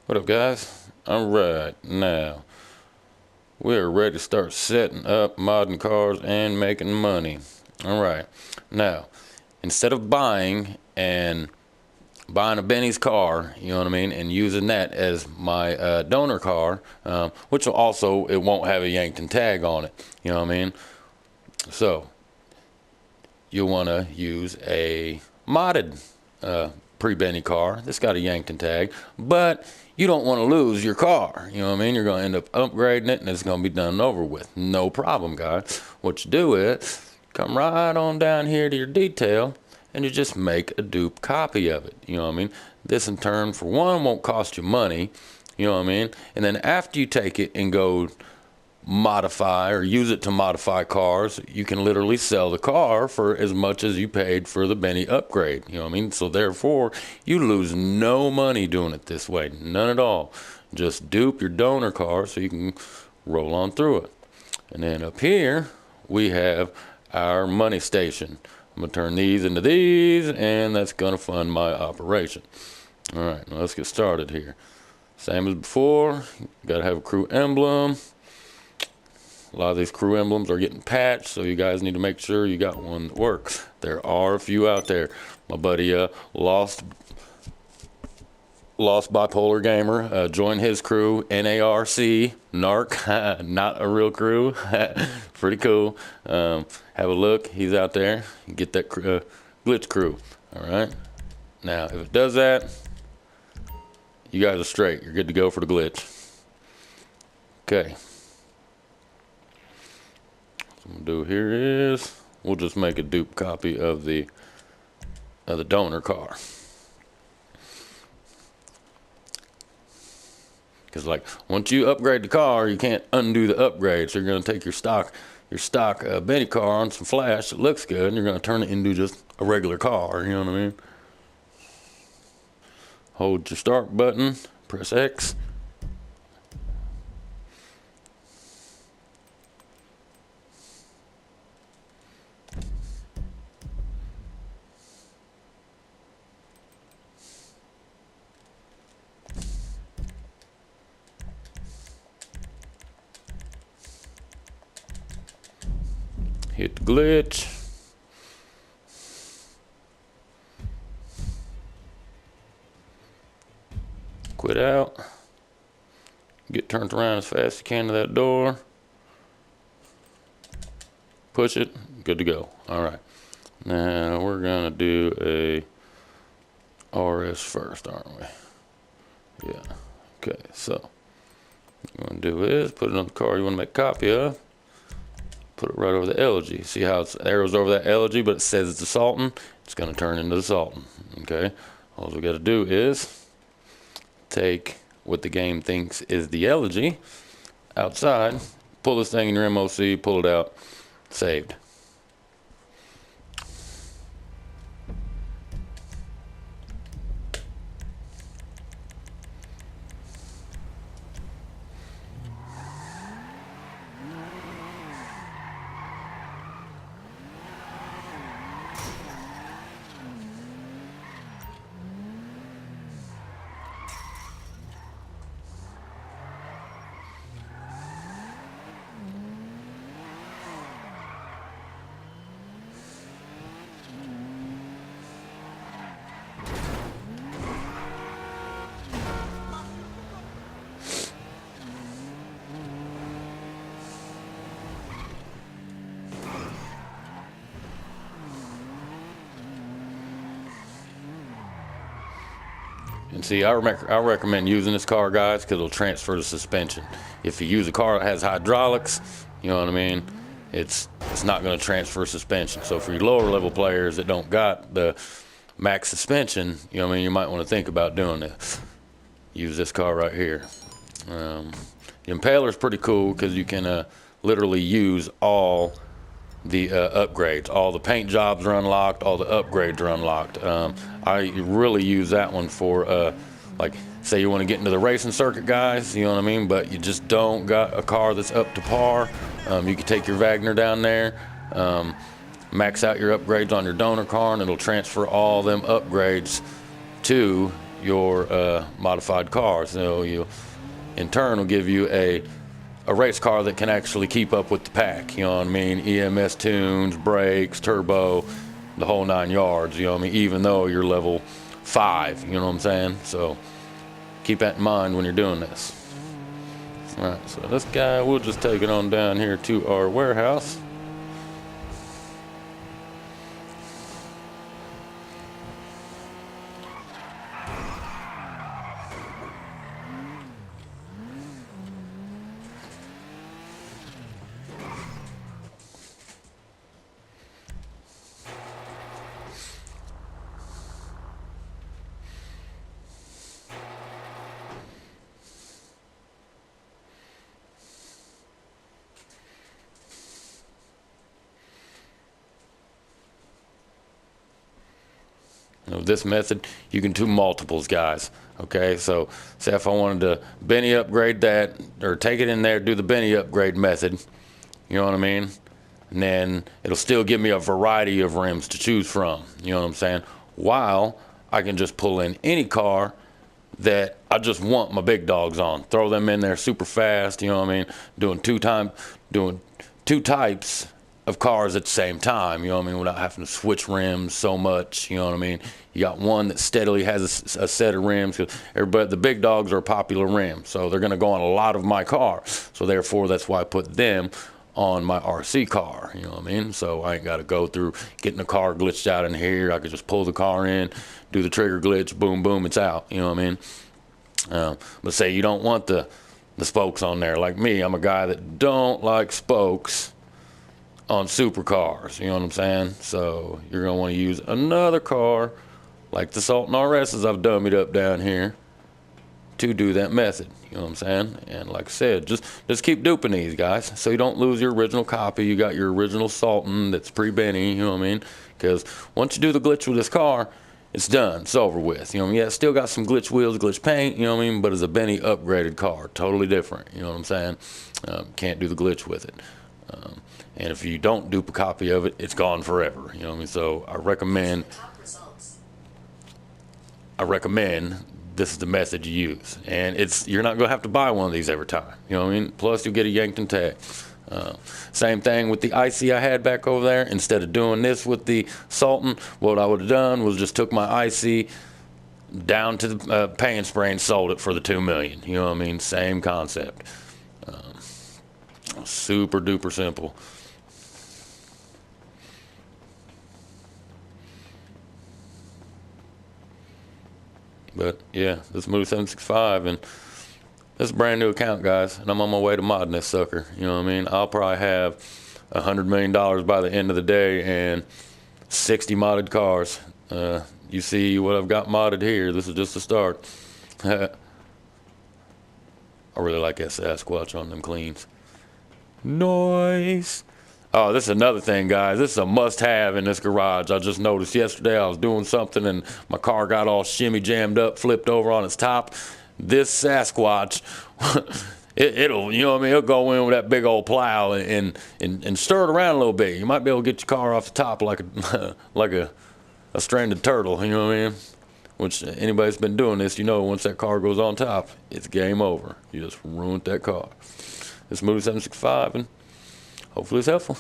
What up, guys? All right, now we're ready to start setting up modding cars and making money. All right, now instead of buying a Benny's car, you know what I mean, and using that as my donor car, which will also, it won't have a Yankton tag on it, you know what I mean. So you'll want to use a modded pre-Benny car that's got a Yankton tag, but you don't want to lose your car. You know what I mean? You're going to end up upgrading it and it's going to be done and over with. No problem, guys. What you do is come right on down here to your detail and you just make a dupe copy of it. You know what I mean? This in turn, for one, won't cost you money. You know what I mean? And then after you take it and go modify or use it to modify cars, you can literally sell the car for as much as you paid for the Benny upgrade. You know what I mean? So therefore, you lose no money doing it this way. None at all. Just dupe your donor car so you can roll on through it. And then up here, we have our money station. I'm going to turn these into these, and that's going to fund my operation. All right, now let's get started here. Same as before, you got to have a crew emblem. A lot of these crew emblems are getting patched, so you guys need to make sure you got one that works. There are a few out there. My buddy Lost Bipolar Gamer, join his crew, NARC, not a real crew. Pretty cool. Have a look. He's out there. Get that glitch crew. All right. Now, if it does that, you guys are straight. You're good to go for the glitch. Okay. What we'll do here is we'll just make a dupe copy of the donor car, because like once you upgrade the car, you can't undo the upgrade. So you're going to take your stock Benny car on some flash that looks good, and you're going to turn it into just a regular car. You know what I mean? Hold your start button, press X. Hit the glitch. Quit out. Get turned around as fast as you can to that door. Push it. Good to go. All right. Now we're gonna do a RS first, aren't we? Yeah. Okay. So what you want to do is put it on the car you want to make a copy of. Put it right over the elegy. See how it's arrows over that elegy, but it says it's a Sultan. It's going to turn into the Sultan. Okay. All we got to do is take what the game thinks is the elegy outside, pull this thing in your MOC, pull it out, saved. And see, I recommend using this car, guys, because it'll transfer the suspension. If you use a car that has hydraulics, you know what I mean, it's not going to transfer suspension. So for your lower level players that don't got the max suspension, you know what I mean, you might want to think about doing this. Use this car right here. The Impaler is pretty cool because you can literally use all the upgrades. All the paint jobs are unlocked, all the upgrades are unlocked. I really use that one for like, say you want to get into the racing circuit, guys, you know what I mean, but you just don't got a car that's up to par. You can take your Wagner down there, max out your upgrades on your donor car, and it'll transfer all them upgrades to your modified car. So you, in turn, will give you a race car that can actually keep up with the pack. You know what I mean? EMS tunes, brakes, turbo, the whole 9 yards. You know what I mean? Even though you're level 5. You know what I'm saying? So keep that in mind when you're doing this. All right. So this guy, we'll just take it on down here to our warehouse. Of this method, you can do multiples, guys. Okay, so say if I wanted to Benny upgrade that, or take it in there, do the Benny upgrade method, you know what I mean? And then it'll still give me a variety of rims to choose from, you know what I'm saying? While I can just pull in any car that I just want my big dogs on, throw them in there super fast, you know what I mean? Doing two types of cars at the same time, you know what I mean, without having to switch rims so much, you know what I mean. You got one that steadily has a set of rims, because everybody, the big dogs are a popular rim, so they're going to go on a lot of my car, so therefore that's why I put them on my RC car, you know what I mean. So I ain't got to go through getting the car glitched out in here. I could just pull the car in, do the trigger glitch, boom boom, it's out, you know what I mean. But say you don't want the spokes on there. Like me, I'm a guy that don't like spokes on supercars, you know what I'm saying? So you're gonna want to use another car like the Sultan RS's I've dummied up down here to do that method, you know what I'm saying? And like I said, just keep duping these, guys, so you don't lose your original copy. You got your original Sultan that's pre-Benny, you know what I mean? Because once you do the glitch with this car, it's done, it's over with, you know what I mean? Yeah, it's still got some glitch wheels, glitch paint, you know what I mean? But it's a Benny upgraded car, totally different, you know what I'm saying? Can't do the glitch with it. And if you don't dupe a copy of it, it's gone forever. You know what I mean? So I recommend this is the method you use. And you're not going to have to buy one of these every time. You know what I mean? Plus, you'll get a Yankton tag. Same thing with the IC I had back over there. Instead of doing this with the Sultan, what I would have done was just took my IC down to the Pay and Spray and sold it for the $2 million. You know what I mean? Same concept. Super duper simple. But yeah, this Moose 765, and this is a brand new account, guys, and I'm on my way to modding this sucker. You know what I mean? I'll probably have $100 million by the end of the day and 60 modded cars. You see what I've got modded here. This is just the start. I really like that Sasquatch on them cleans. Nice. Oh, this is another thing, guys. This is a must-have in this garage. I just noticed yesterday I was doing something and my car got all shimmy jammed up, flipped over on its top. This Sasquatch, it'll, you know what I mean, it'll go in with that big old plow and stir it around a little bit. You might be able to get your car off the top like a stranded turtle, you know what I mean? Which anybody that's been doing this, you know, once that car goes on top, it's game over. You just ruined that car. This Moose 765, and hopefully it's helpful.